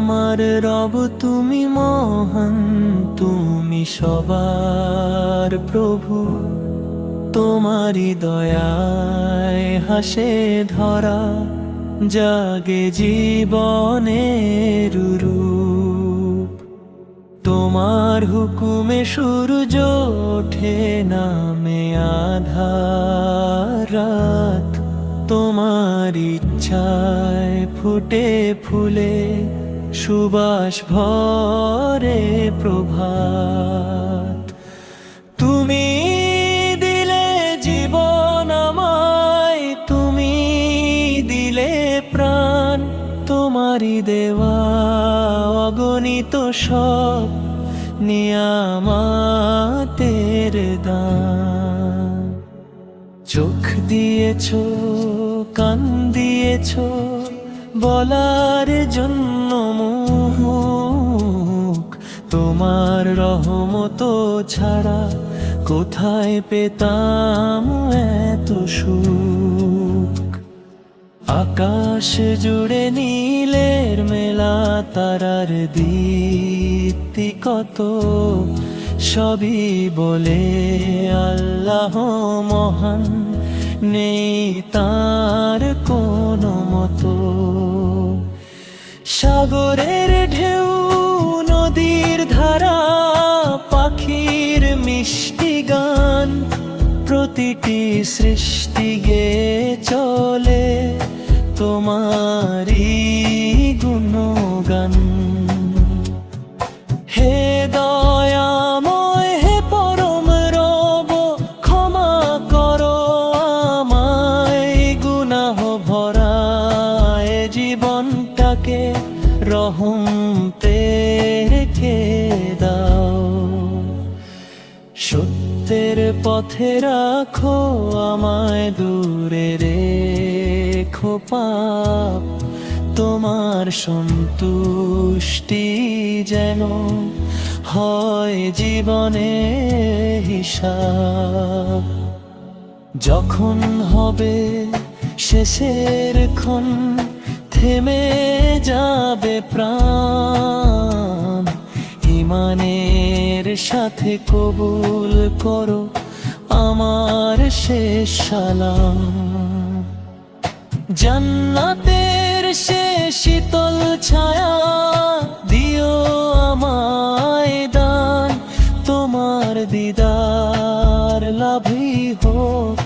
আমার রব তুমি মহান, তুমি সবার প্রভু। তোমারি দয়ায় হাসে ধরা, জাগে জীবনের রূপ। তোমার হুকুমে সূর্য ওঠে, নামে আঁধার রাত। তোমার ইচ্ছায় ফুটে ফুলে সুবাস ভরে প্রভাত। তুমি দিলে জীবন আমায়, তুমি দিলে প্রাণ। তোমারই দেওয়া অগণিত সব নিয়ামতের দান। চোখ দিয়েছো, কান দিয়েছো, বলার জন্য মুখ। তোমার রহমত ছাড়া কোথায় পেতাম এত সুখ। আকাশ জুড়ে নীলের মেলা, তারার দীপ্তি কত। সবই বলে আল্লাহ মহান, নেই তার কোনো মতো। সাগরের ঢেউ, নদীর ধারা, পাখির মিষ্টি গান। প্রতিটি সৃষ্টি গেয়ে চলে তোমারই গুণগান। হে দয়াময়, হে পরম রব, ক্ষমা করো আমায় গুনাহ ভরা এ জীবনটাকে। রহমতে রেখে দাও, সত্যের পথে রাখো আমায়, দূরে রেখো পাপ। তোমার সন্তুষ্টি যেন হয় জীবনে হিসাব। যখন হবে শেষের ক্ষণ, থেমে যাবে প্রাণ। ইমানের সাথে কবুল করো আমার শেষ সালাম। জান্নাতের সে শীতল ছায়া দিও আমায় দান। তোমার দিদার লাভই হোক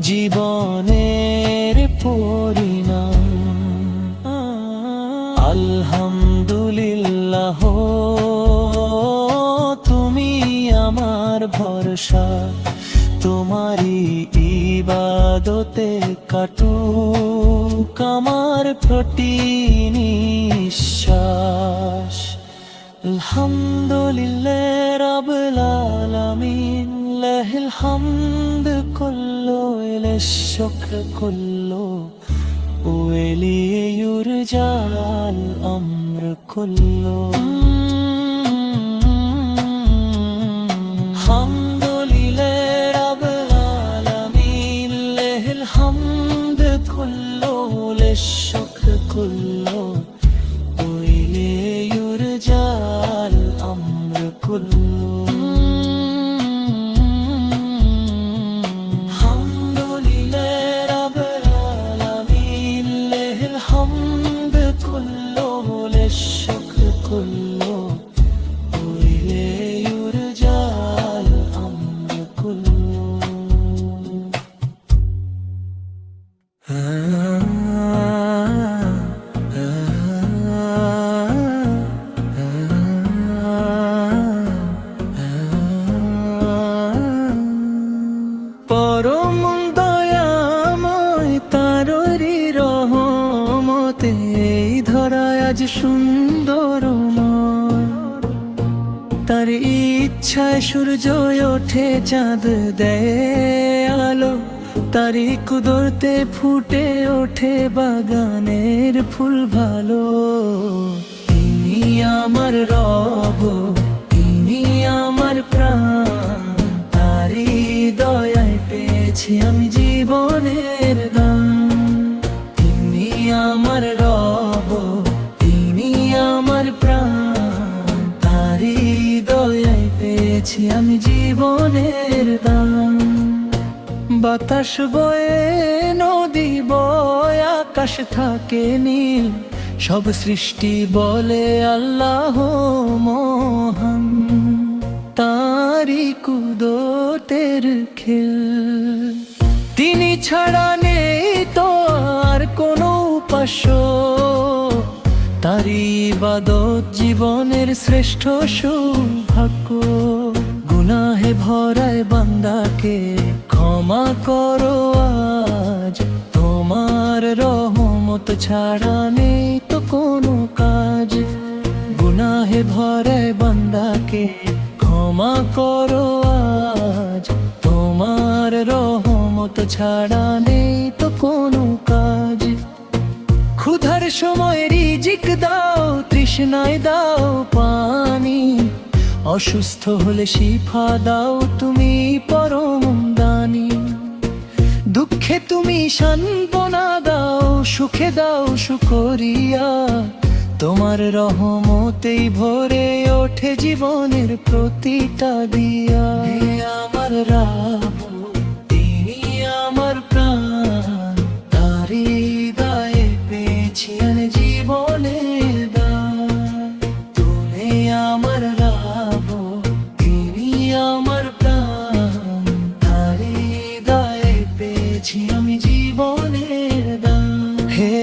জীবনের পরিণাম। আলহামদুলিল্লাহ, তুমি আমার ভরসা। তোমারি ইবাদতে কাটুক আমার প্রতি নিঃশ্বাস। আলহামদুলিল্লাহ রাব্বিল আলামিন, লাহিল হামদ কুল্লু, ইলাইশ শুকর কুল্লু, ওয়াইলিহি ইউরজাল আমর কুল্লু। الشكر كله وإليه يرجع الأمر كله. الحمد لله رب العالمين، له الحمد كله، له الشكر كله وإليه يرجع الأمر كله. পরম দয়াময় তারই রহমতে এই ধরায় আজ সুন্দরময়। তার ইচ্ছায় সূর্য ওঠে, চাঁদ দেয় আলো, তারই কুদরতে ফুটে ওঠে বাগানের ফুল ভালো। তিনি আমার রব, তিনি আমার প্রাণ, তারই দয়ায় পেয়েছি আমি জীবনের দান। তিনি আমার রব, তিনি আমার বাতাস বয়ে, নদী বয়, আকাশ থাকে নীল, সব সৃষ্টি বলে আল্লাহ মহান। তাঁরই কুদরতের খেল, তিনি ছাড়া নেই তো আর কোনো উপাস্য। তাঁরই ইবাদত জীবনের শ্রেষ্ঠ সৌভাগ্য। গুনাহে ভরায় বান্দাকে ক্ষমা করো আজ, তোমার রহমত ছাড়া নেই তো কোনো কাজ। গুনাহে ভরায় বান্দাকে ক্ষমা করো আজ, তোমার রহমত ছাড়া নেই তো কোনো কাজ। ক্ষুধার সময় রিজিক দাও, তৃষ্ণায় দাও পানি, অসুস্থ হলে শিফা দাও তুমি পরম দানি। দুঃখে তুমি সান্ত্বনা দাও, সুখে দাও শুকরিয়া, তোমার রহমতেই ভরে ওঠে জীবনের প্রতিটা দিয়া। হে আমার রাব, তিনি আমার প্রাণ, তাঁরই হৃদয়ে পেয়েছি জীবনের দান। তুমি আমার রাব, তিনি আমার প্রাণ, তাঁরই হৃদয়ে পেয়েছি আমি জীবনের দান। হে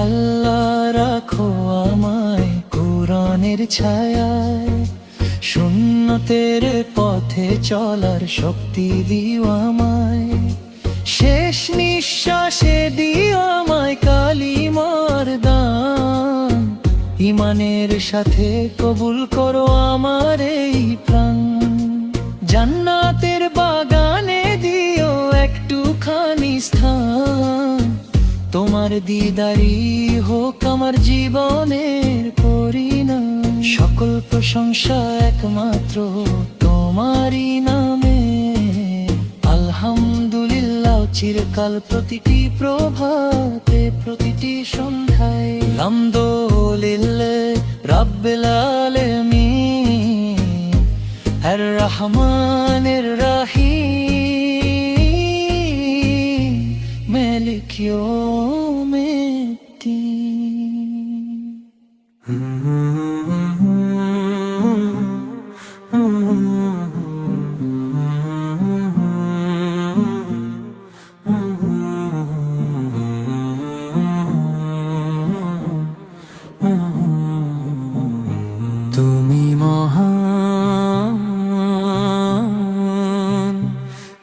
আল্লাহ, রাখো আমায় কুরআনের ছায়ায়, সুন্নতের পথে চলার শক্তি দিও আমায়। শেষ নিঃশ্বাসে দিও আমায় কালিমার দান, ঈমানের সাথে কবুল করো আমার এই প্রাণ। জান্নাতের বাগানে দিও একটুখানি স্থান, তোমার দিদারি হোক আমার জীবনের পরিণাম। সকল প্রশংসা একমাত্র তোমারই নামে, আলহামদুলিল্লাহ চিরকাল প্রতিটি প্রভাতে প্রতিটি সন্ধ্যায়। আলহামদুলিল্লাহ রাব্বিল আলামিন, আর রহমানির রহিম, মালিক তুমি মহান,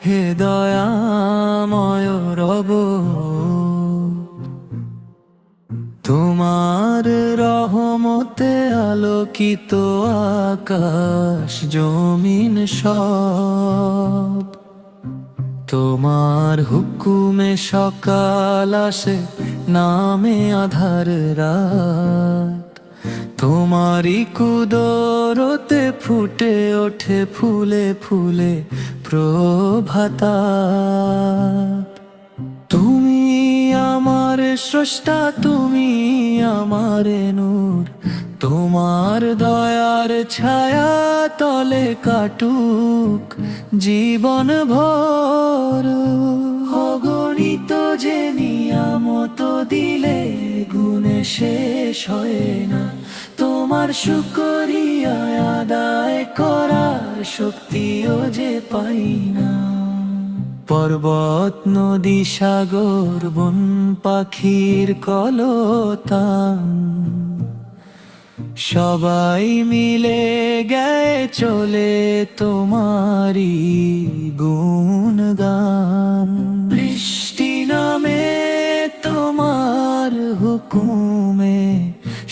হে দয়াময় রব, তোমার রহমতে আলোকিত আকাশ জমিন সব। তোমার হুকুমে সকাল আসে, নামে আধার রাত। তোমারই কুদরতে ফুটে ওঠে ফুলে ফুলে প্রভাতাপ। তুমি আমার স্রষ্টা, তুমি আমার নূর, তোমার দয়ার ছায়া তলে কাটুক জীবন ভর। অগণিত যে নিয়ামত দিলে গুণে শেষ হয় না, তোমার শুকরিয়া আদায় করার শক্তিও যে পাই না। পর্বত নদী সাগর বন পাখির কলতান, সবাই মিলে গায়ে চলে তোমারি গুণগান। বৃষ্টি নামে তোমার হুকুমে,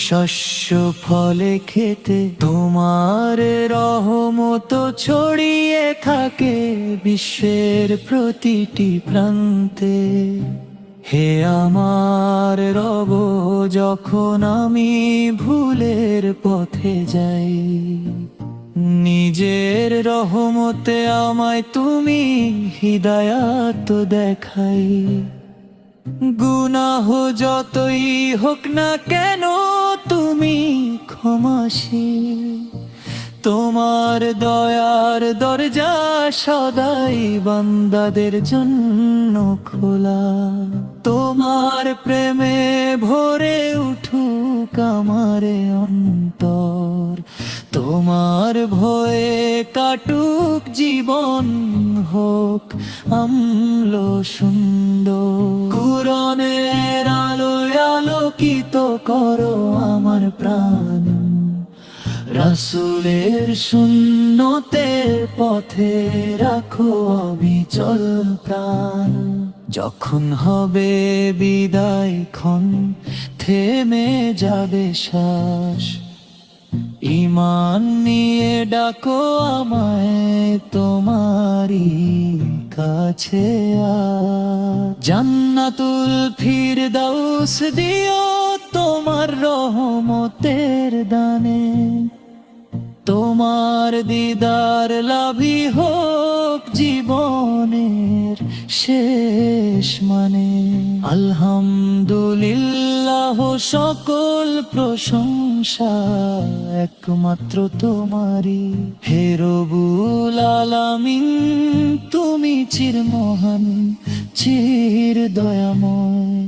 শস্য ফলে খেতে তোমার রহমত ছড়িয়ে থাকে বিশ্বের প্রতিটি প্রান্তে। হে আমার রব, যখন আমি ভুলের পথে যাই, নিজের রহমতে আমায় তুমি হিদায়াত দেখাই। গুনাহ যতই হোক না কেন তুমি ক্ষমাশীল, তোমার দয়ার দরজা সদাই বান্দাদের জন্য খোলা। তোমার প্রেমে ভরে উঠুক আমারে অন্তর, তোমার ভয়ে কাটুক জীবন, হোক আমল সুন্দর। কুরআনের আলোয় আলোকিত করো আমার প্রাণ, রাসূলের সুন্নতের পথে রাখো অবিচল প্রাণ। যখন হবে বিদায় ক্ষণ, থেমে যাবে শ্বাস, ঈমান নিয়ে ডাকো আমায় তোমারই কাছে জান্নাতুল ফিরদাউস দিও তোমার রহমতের দানে। তোমার দিদার লাভই হোক জীবনের শেষ মানে। আলহামদুলিল্লাহ, সকল প্রশংসা একমাত্র তোমারই। হে রব্বুল আলামিন, তুমি চিরমহান চির দয়াময়।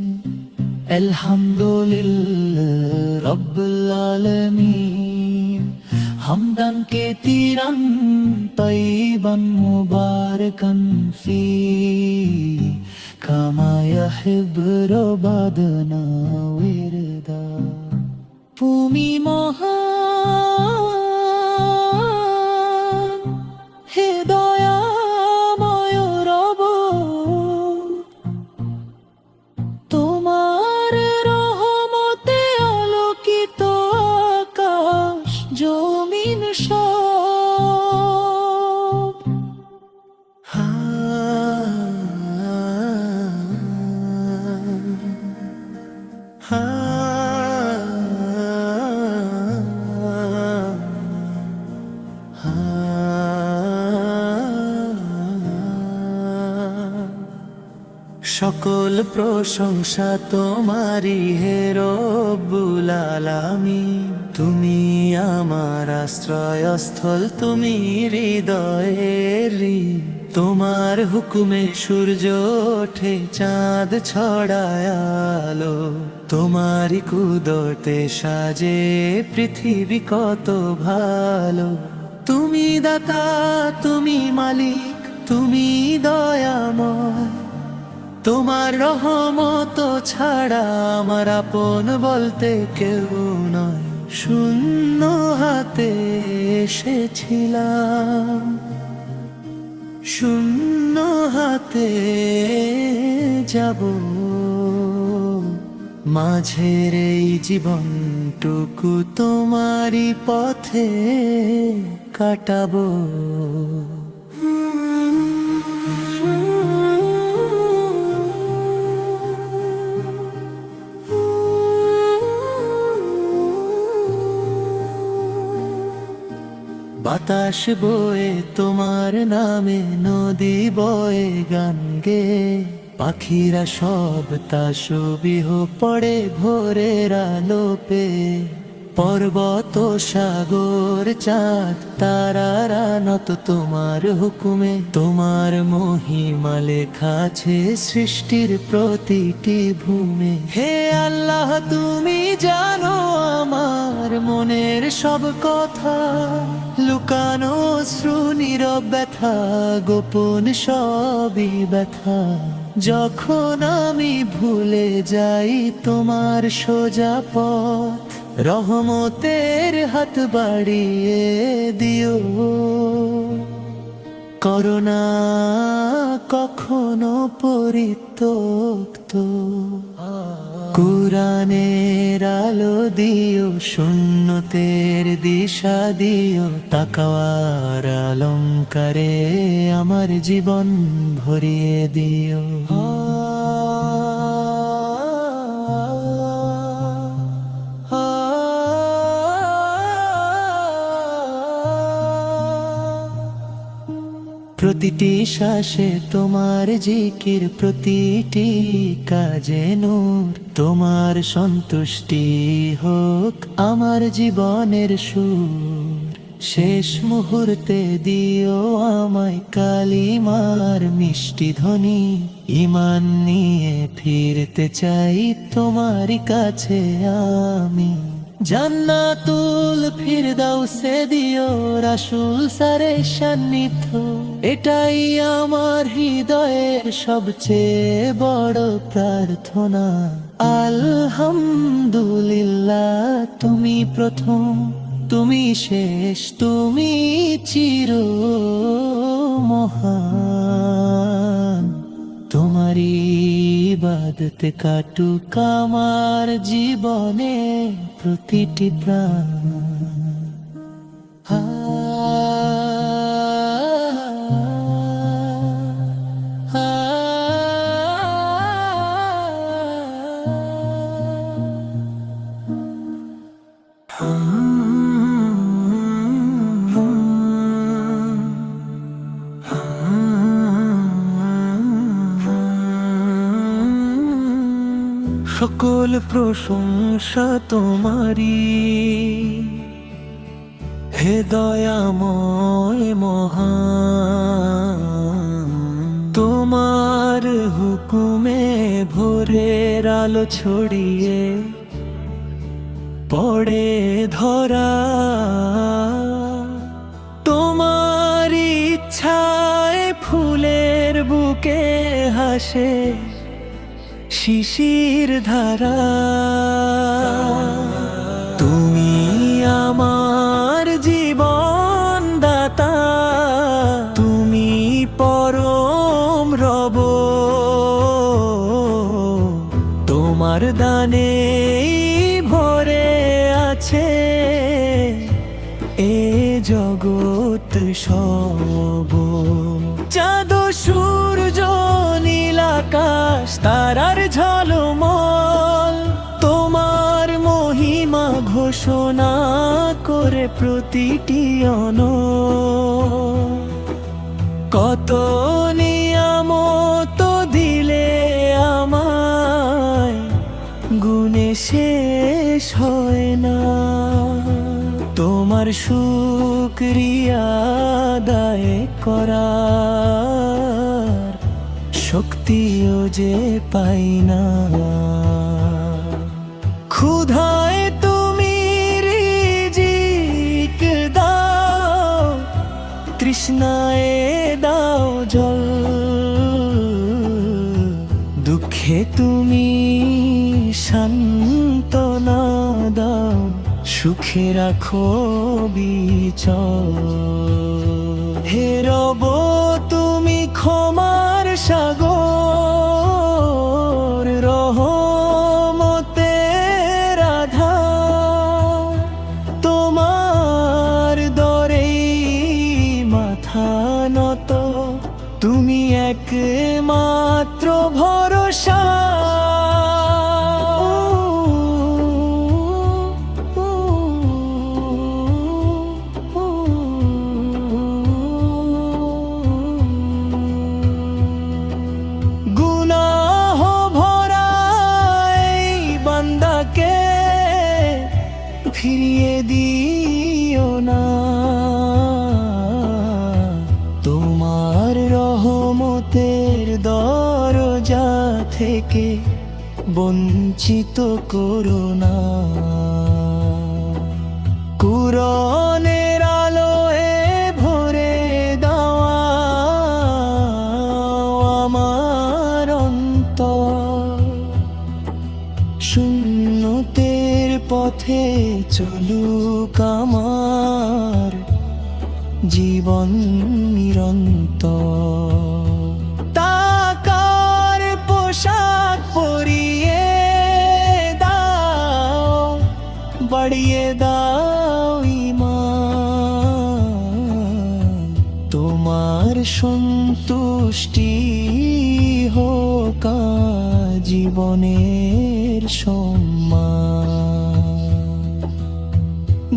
আলহামদুলিল্লাহ রাব্বুল আলামিন, হামদান কাসীরান তাইয়িবান মুবারাকান ফি, কামা ইউহিব্বু রাব্বানা ওয়ারদা। তুমি মহান, হে দয়াময় রব, তোমার রহমতে আলোকিত আকাশ জমিন সব। সকল প্রশংসা তোমারই হে রব্বুল আলামিন। তুমি আমার আশ্রয়স্থল, তুমি হৃদয়ের ঋণ। তোমার হুকুমে সূর্য ওঠে, চাঁদ ছড়ায় আলো। তোমারই কুদরতে সাজে পৃথিবী কত ভালো। তুমি দাতা, তুমি মালিক, তুমি দয়াময়। তোমার রহমত ছাড়া আমার আপন বলতে কেউ নয়। শূন্য হাতে এসেছিলাম, শূন্য হাতে যাব। মাঝের এই জীবনটুকু তোমারই পথে কাটাবো। বাতাস বয়ে তোমার নামে, নদী বয়ে গান গে। পাখিরা সব তাসবিহ পড়ে ভোরের আলো পেয়ে। পর্বত সাগর চাঁদ তারারা নত তোমার হুকুমে। তোমার মহিমা লেখা আছে সৃষ্টির প্রতিটি ভূমে। হে আল্লাহ, তুমি জানো আমার মনের সব কথা। লুকানো অশ্রু, নীরব ব্যথা, গোপন সবই ব্যথা। যখন আমি ভুলে যাই তোমার সোজা পথ, রহমতের হাত বাড়িয়ে দিও। করোনা কখনো পরিত্যক্ত। কুরআনের আলো দিও, সুন্নতের দিশা দিও। তাকওয়ার অলংকারে আমার জীবন ভরিয়ে দিও। প্রতিটি শ্বাসে তোমার জিকির, প্রতিটি কাজে নূর। তোমার সন্তুষ্টি হোক আমার জীবনের সুর। শেষ মুহূর্তে দিও আমায় কালিমার মিষ্টি ধ্বনি। ঈমান নিয়ে ফিরতে চাই তোমারই কাছে আমি। জান্নাতুল ফিরদাউসে দিও রাসূল সারে সান্নিধ্য। এটাই আমার হৃদয়ের সবচেয়ে বড় প্রার্থনা। আলহামদুলিল্লাহ, তুমি প্রথম, তুমি শেষ, তুমি চির মহান। তোমারই ইবাদতে কাটুক আমার জীবনে প্রতিটি প্রাণ। সকল প্রশংসা তোমারই, হে দয়াময় মহান। তোমার হুকুমে ভোরের আলো ছড়িয়ে পড়ে ধরা। তোমার ইচ্ছায় ফুলের বুকে হাসে শিশির ধারা। তুমি আমার জীবন দাতা, তুমি পরম রব। তোমার দানে ভরে আছে এ জগৎ সব। চাঁদ সূর্য নীল আকাশ তারার ঝলমল, তোমার মহিমা ঘোষণা করে প্রতিটি অনল। কত নিয়ামত দিলে আমায়, গুণে শেষ হয় না। তোমার শুকরিয়া আদায় করার শক্তিও যে পাই না। ক্ষুধায় তুমি রিজিক দাও, তৃষ্ণায় দাও জল। দুঃখে তুমি সান্ত্বনা দাও, সুখে রাখো বিচল। হে রব, তুমি ক্ষমার সাগর, রহমতের আধার। তোমার দরেই মাথা নত, তুমি একমাত্র ভরসা। ফিরিয়ে দিও না, তোমার রহমতের দরজা থেকে বঞ্চিত করো না। কুরআনের আলোয় ভরে দাও আমার অন্তর। শূন্যতের পথে চলুক আমার জীবন নিরন্তর। তাকার পোশাক পরিয়ে দাও, বাড়িয়ে দাও ঈমান। তোমার সন্তুষ্টি হোক জীবনের সম্মান।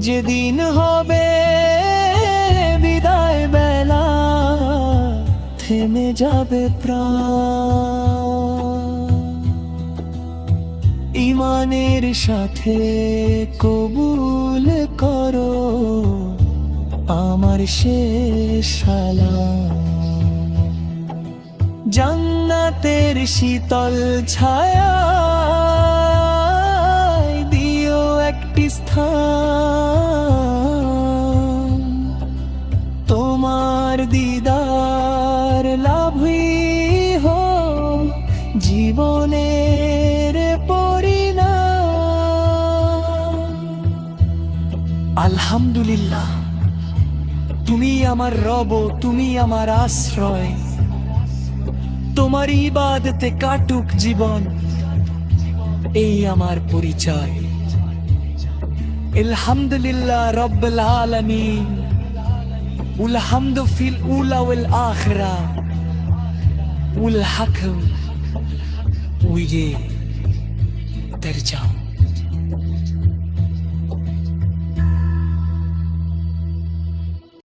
যেদিন হবে বিদায় বেলা, থেমে যাবে প্রাণ। ঈমানের সাথে কবুল করো আমার শেষ সালাম। জান্নাতের শীতল ছায়া দিও একটি স্থান, তোমার দিদার লাভই হোক জীবনের পরিণাম। আলহামদুলিল্লাহ, তুমি আমার রব, তুমি আমার আশ্রয়। তোমার ইবাদতে কাটুক জীবন, এই আমার পরিচয়। আলহামদুলিল্লাহ রাব্বিল আলামিন, ওয়াল হামদু ফিল উলা ওয়াল আখিরা, ওয়াল হাকম ওয়ে তরজাম।